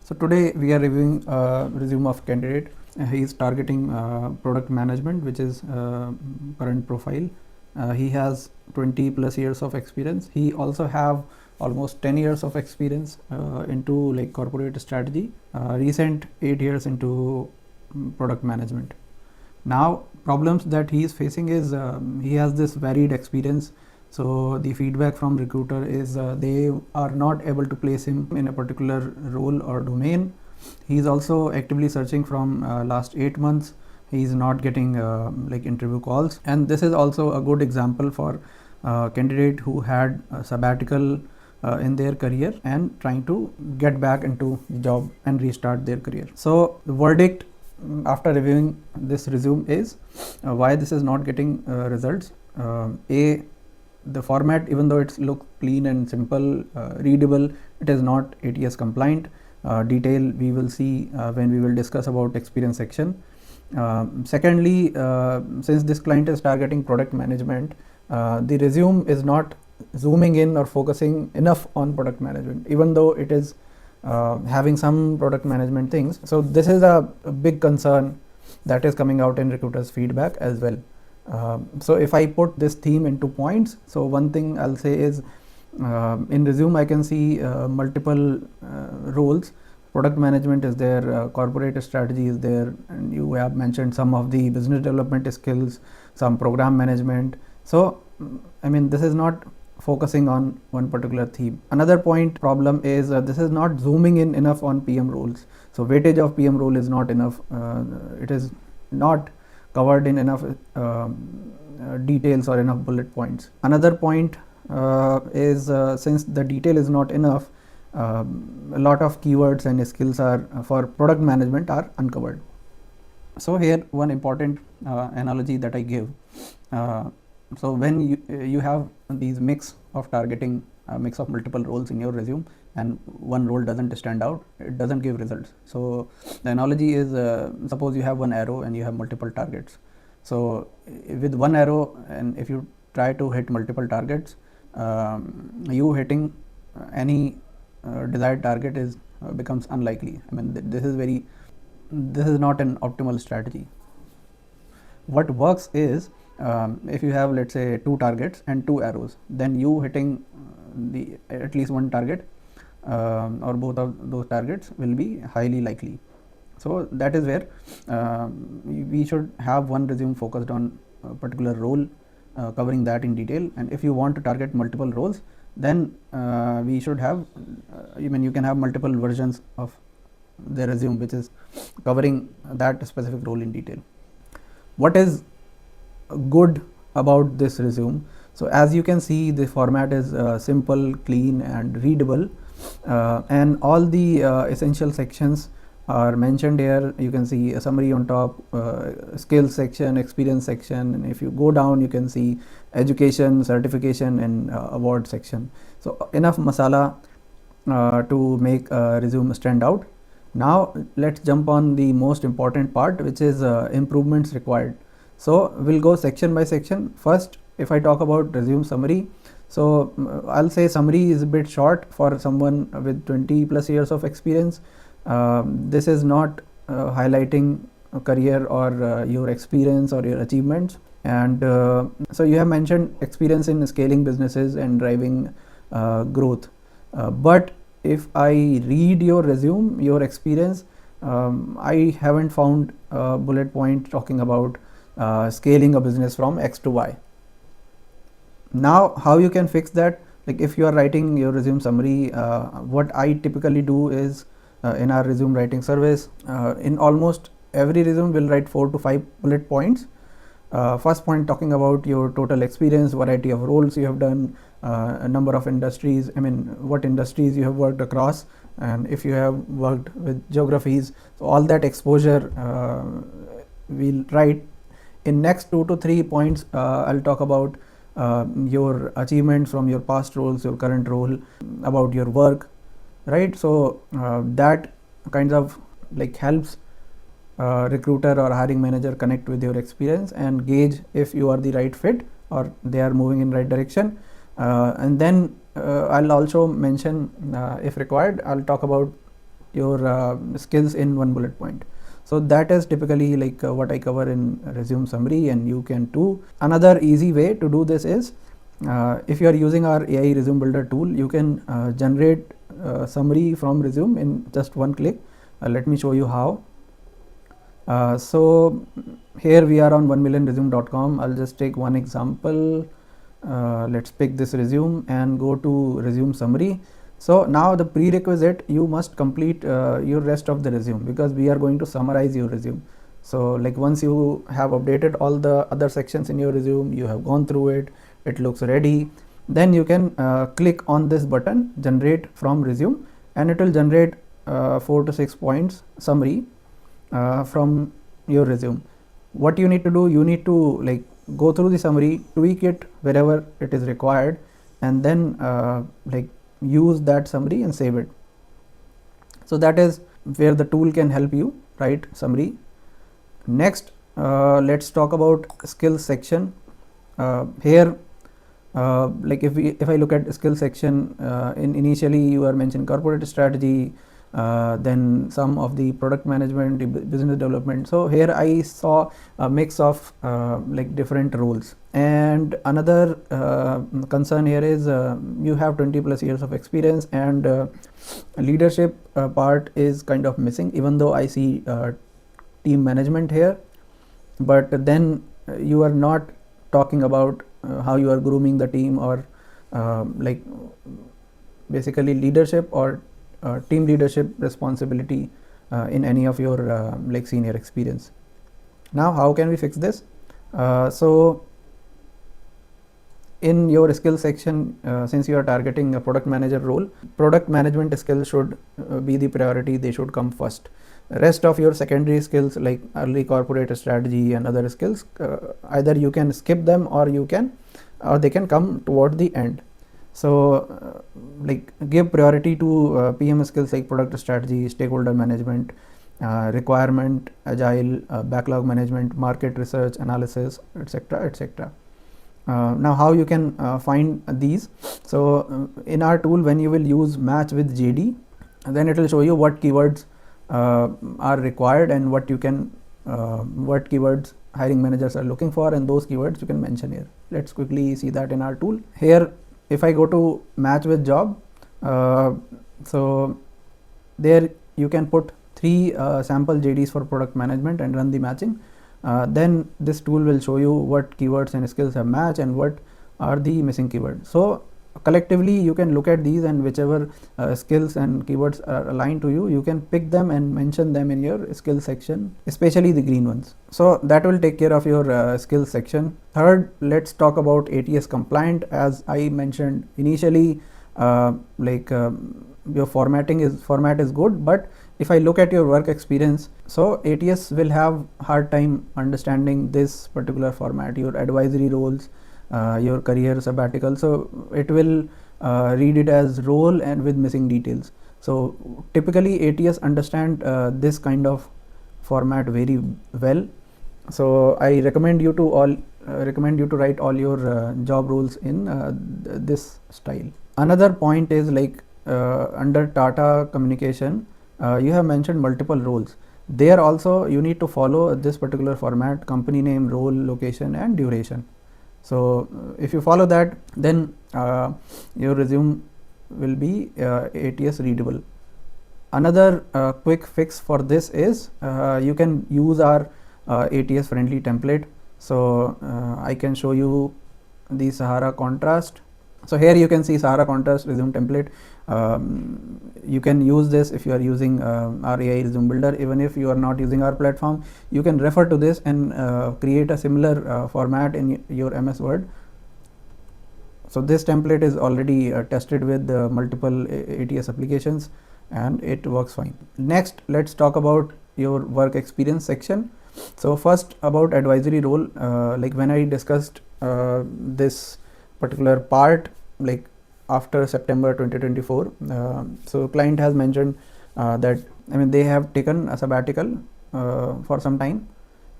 So today we are reviewing resume of candidate. He is targeting product management, which is current profile. He has 20 plus years of experience. He also have almost 10 years of experience into like corporate strategy. Recent 8 years into product management. Now problems that he is facing is he has this varied experience. So the feedback from recruiter is they are not able to place him in a particular role or domain. He is also actively searching from last 8 months. He is not getting like interview calls, and this is also a good example for candidate who had a sabbatical in their career and trying to get back into the job and restart their career. So the verdict after reviewing this resume is why this is not getting results. The format, even though it's look clean and simple, readable, it is not ATS compliant. Detail we will see when we will discuss about experience section. Secondly, since this client is targeting product management, the resume is not zooming in or focusing enough on product management, even though it is having some product management things. So this is a big concern that is coming out in recruiters feedback as well. So if I put this theme into points, so one thing I'll say is in resume I can see multiple roles. Product management is there, corporate strategy is there, and you have mentioned some of the business development skills, some program management. So I mean, this is not focusing on one particular theme. Another point problem is this is not zooming in enough on PM roles. So weightage of PM role is not enough. It is not covered in enough details or enough bullet points. Another point is since the detail is not enough, a lot of keywords and skills are for product management are uncovered. So here one important analogy that I give. So when you have these mix of targeting, mix of multiple roles in your resume, and one role doesn't stand out, it doesn't give results. So the analogy is suppose you have one arrow and you have multiple targets. So with one arrow, and if you try to hit multiple targets, you hitting any desired target is becomes unlikely. I mean, this is not an optimal strategy. What works is if you have, let's say, 2 targets and 2 arrows, then you hitting at least one target or both of those targets will be highly likely. So that is where we should have one resume focused on a particular role, covering that in detail. And if you want to target multiple roles, then we should have you can have multiple versions of the resume which is covering that specific role in detail. What is good about this resume? So as you can see, the format is simple, clean and readable, and all the essential sections are mentioned here. You can see a summary on top, skills section, experience section, and if you go down you can see education, certification and award section. So enough masala to make a resume stand out. Now let's jump on the most important part, which is improvements required. So we'll go section by section. First, if I talk about resume summary, so I'll say summary is a bit short for someone with 20 plus years of experience. This is not highlighting a career or your experience or your achievements. And so you have mentioned experience in scaling businesses and driving growth. But if I read your resume, your experience, I haven't found a bullet point talking about scaling a business from X to Y. Now how you can fix that? Like if you are writing your resume summary, what I typically do is in our resume writing service, in almost every resume we'll write 4 to 5 bullet points. First point talking about your total experience, variety of roles you have done, a number of industries, I mean what industries you have worked across, and if you have worked with geographies. So all that exposure we'll write. In next 2 to 3 points I'll talk about your achievements from your past roles, your current role, about your work, right? So that kind of like helps recruiter or hiring manager connect with your experience and gauge if you are the right fit or they are moving in right direction. And then I'll also mention if required, I'll talk about your skills in one bullet point. So that is typically like what I cover in resume summary, and you can too. Another easy way to do this is if you are using our AI resume builder tool, you can generate summary from resume in just one click. Let me show you how. So here we are on 1millionresume.com. I'll just take one example. Let's pick this resume and go to resume summary. So now the prerequisite, you must complete your rest of the resume, because we are going to summarize your resume. So like once you have updated all the other sections in your resume, you have gone through it, it looks ready, then you can click on this button, generate from resume, and it will generate 4 to 6 points summary from your resume. What you need to do, you need to like go through the summary, tweak it wherever it is required, and then like use that summary and save it. So that is where the tool can help you write summary. Next, let's talk about skills section. Here like if I look at skills section, initially you are mentioning corporate strategy, then some of the product management, business development. So here I saw a mix of like different roles. And another concern here is you have 20 plus years of experience, and leadership part is kind of missing, even though I see team management here, but then you are not talking about how you are grooming the team, or like basically leadership or team leadership responsibility in any of your like senior experience. Now how can we fix this? So in your skill section, since you are targeting a product manager role, product management skills should be the priority. They should come first. Rest of your secondary skills like early corporate strategy and other skills, either you can skip them, or they can come toward the end. So like give priority to PM skills like product strategy, stakeholder management, requirement, agile, backlog management, market research, analysis, etc., etc. Now how you can find these? So in our tool, when you will use match with JD, then it will show you what keywords are required, and what keywords hiring managers are looking for, and those keywords you can mention here. Let's quickly see that in our tool. Here if I go to match with job, so there you can put 3 sample JDs for product management and run the matching. Then this tool will show you what keywords and skills have matched and what are the missing keywords. So collectively you can look at these, and whichever skills and keywords are aligned to you, you can pick them and mention them in your skill section, especially the green ones. So that will take care of your skill section. Third, let's talk about ATS compliant. As I mentioned initially, your format is good, but if I look at your work experience, so ATS will have hard time understanding this particular format, your advisory roles, your career sabbatical. So it will read it as role and with missing details. So typically ATS understand this kind of format very well. So I recommend you to write all your job roles in this style. Another point is like under Tata communication, you have mentioned multiple roles. There also you need to follow this particular format: company name, role, location, and duration. So if you follow that, then your resume will be ATS readable. Another quick fix for this is you can use our ATS friendly template. So I can show you the Sahara contrast. So here you can see Sahara contrast resume template. You can use this if you are using our AI resume builder. Even if you are not using our platform, you can refer to this and create a similar format in your MS Word. So this template is already tested with multiple ATS applications, and it works fine. Next, let's talk about your work experience section. So first, about advisory role, like when I discussed this particular part, like after September 2024, so client has mentioned that they have taken a sabbatical for some time,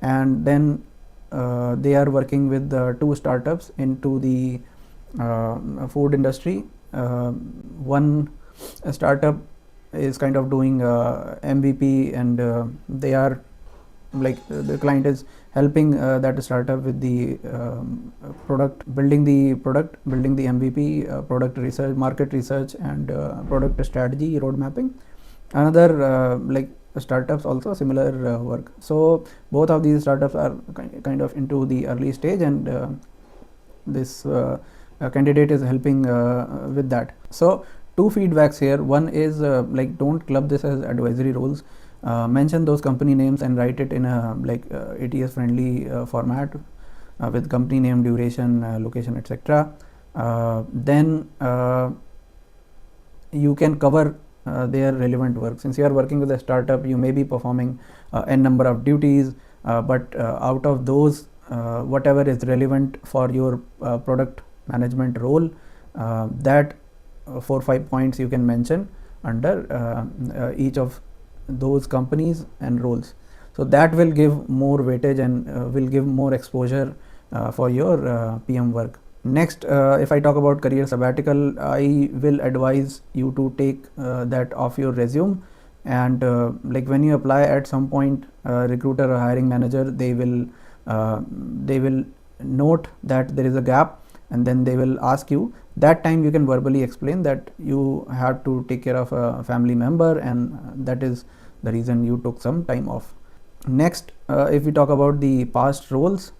and then they are working with 2 startups into the food industry. One startup is kind of doing MVP, and they are like the client is helping that startup with the building the MVP, product research, market research, and product strategy, road mapping. Another like startups also similar work. So both of these startups are kind of into the early stage, and this candidate is helping with that. So two feedbacks here. One is like don't club this as advisory roles. Mention those company names and write it in a like ATS friendly format with company name, duration, location, etc. Then you can cover their relevant work. Since you are working with a startup, you may be performing n number of duties, but out of those, whatever is relevant for your product management role, that 4-5 points you can mention under each of those companies and roles. So that will give more weightage and will give more exposure for your PM work. Next, if I talk about career sabbatical, I will advise you to take that off your resume, and like when you apply at some point, recruiter or hiring manager, they will note that there is a gap, and then they will ask you. That time you can verbally explain that you have to take care of a family member, and that is the reason you took some time off. Next, if we talk about the past roles,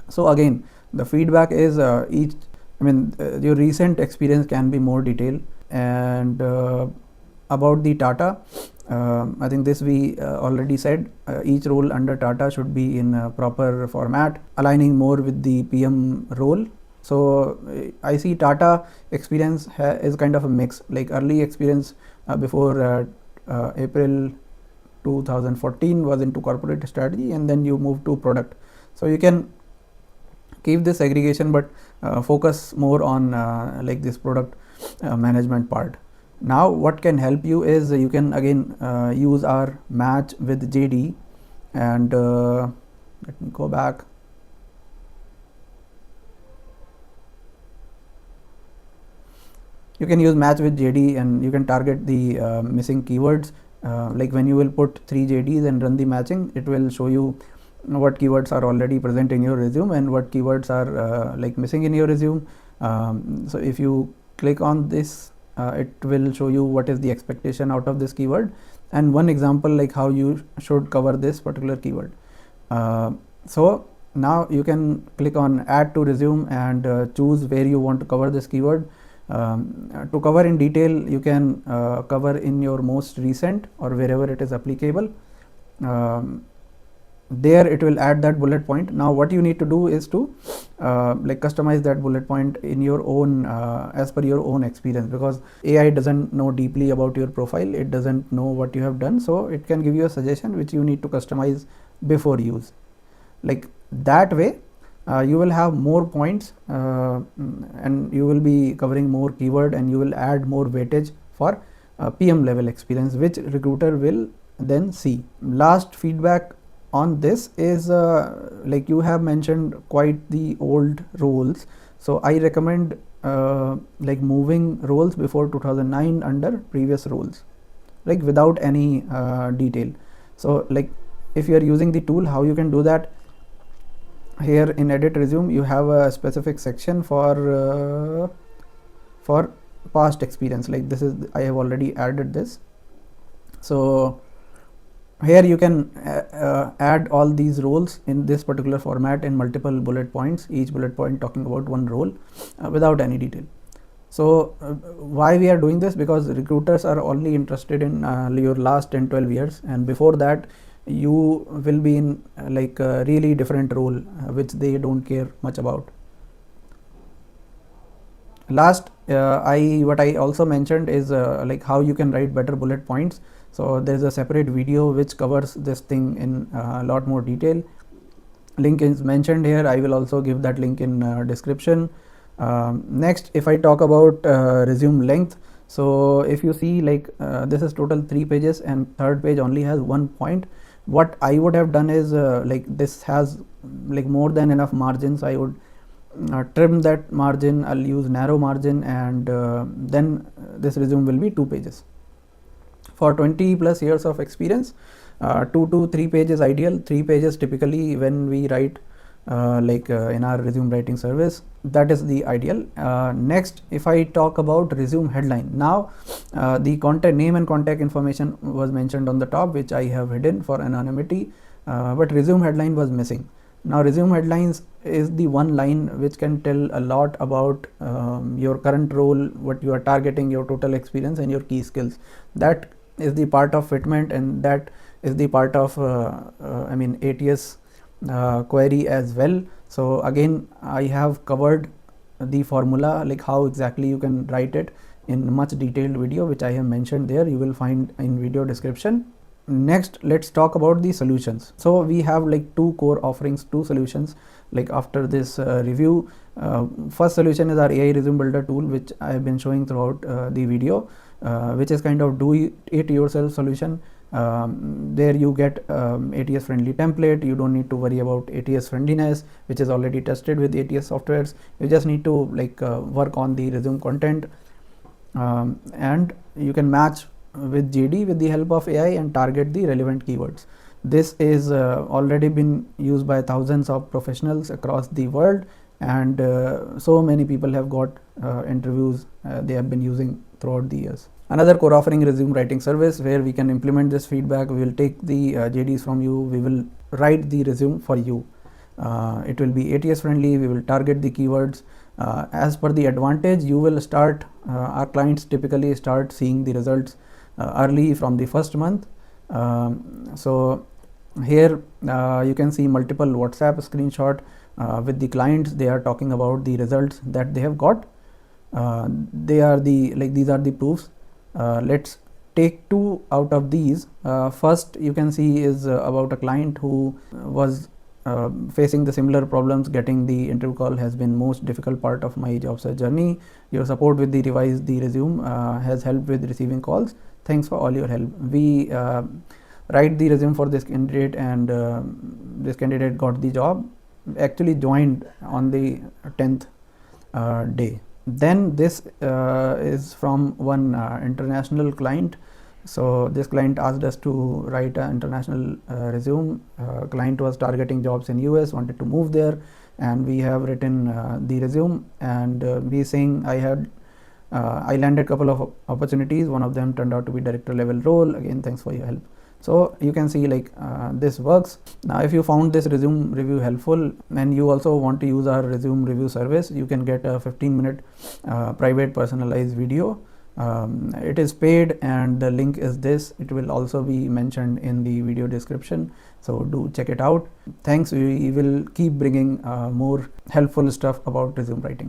so again the feedback is your recent experience can be more detailed. And about the Tata, I think this we already said. Each role under Tata should be in a proper format, aligning more with the PM role. So I see Tata experience is kind of a mix, like early experience before April 2014 was into corporate strategy, and then you move to product. So you can keep this segregation, but focus more on like this product management part. Now what can help you is you can again use our match with JD, and let me go back. You can use match with JD, and you can target the missing keywords. Like when you will put 3 JDs and run the matching, it will show you what keywords are already present in your resume and what keywords are like missing in your resume. So if you click on this, it will show you what is the expectation out of this keyword, and one example like how you should cover this particular keyword. So now you can click on add to resume and choose where you want to cover this keyword. To cover in detail, you can cover in your most recent or wherever it is applicable. There it will add that bullet point. Now what you need to do is to like customize that bullet point in your own as per your own experience, because AI doesn't know deeply about your profile. It doesn't know what you have done, so it can give you a suggestion which you need to customize before use. Like that way you will have more points and you will be covering more keyword, and you will add more weightage for PM level experience, which recruiter will then see. Last feedback on this is like you have mentioned quite the old roles, so I recommend like moving roles before 2009 under previous roles, like without any detail. So like if you are using the tool, how you can do that, here in edit resume you have a specific section for past experience. Like this is, I have already added this. So here you can add all these roles in this particular format in multiple bullet points, each bullet point talking about one role without any detail. So why we are doing this? Because recruiters are only interested in your last 10-12 years, and before that you will be in like a really different role which they don't care much about. Last, what I also mentioned is like how you can write better bullet points. So there is a separate video which covers this thing in a lot more detail. Link is mentioned here. I will also give that link in description. Next, if I talk about resume length, so if you see like this is total 3 pages and third page only has 1 point. What I would have done is like this has like more than enough margins. I would trim that margin. I'll use narrow margin, and then this resume will be 2 pages. For 20 plus years of experience, 2 to 3 pages ideal, 3 pages typically when we write in our resume writing service, that is the ideal. Next, if I talk about resume headline, now the contact name and contact information was mentioned on the top, which I have hidden for anonymity, but resume headline was missing. Now resume headlines is the one line which can tell a lot about your current role, what you are targeting, your total experience and your key skills. That is the part of fitment, and that is the part of ATS query as well. So again, I have covered the formula, like how exactly you can write it, in much detailed video which I have mentioned there. You will find in video description. Next, let's talk about the solutions. So we have like two core offerings, two solutions like after this review. First solution is our AI resume builder tool, which I have been showing throughout the video, which is kind of do it yourself solution. There you get ATS friendly template. You don't need to worry about ATS friendliness, which is already tested with ATS softwares. You just need to work on the resume content, and you can match with JD with the help of AI and target the relevant keywords. This is already been used by thousands of professionals across the world, and so many people have got interviews they have been using throughout the years. Another core offering, resume writing service, where we can implement this feedback. We will take the JDs from you, we will write the resume for you. It will be ATS friendly, we will target the keywords. As per the advantage, you will start, our clients typically start seeing the results early from the first month. So here you can see multiple WhatsApp screenshot with the clients. They are talking about the results that they have got. These are the proofs. Let's take two out of these. First, you can see is about a client who was facing the similar problems. Getting the interview call has been most difficult part of my job search journey. Your support with the revise the resume has helped with receiving calls. Thanks for all your help. We write the resume for this candidate, and this candidate got the job, actually joined on the 10th day. Then this is from one international client. So this client asked us to write an international resume. Client was targeting jobs in US, wanted to move there, and we have written the resume, and we saying I landed a couple of opportunities. One of them turned out to be director level role. Again, thanks for your help. So you can see this works. Now if you found this resume review helpful and you also want to use our resume review service, you can get a 15-minute private personalized video. It is paid, and the link is this. It will also be mentioned in the video description, so do check it out. Thanks. We will keep bringing more helpful stuff about resume writing.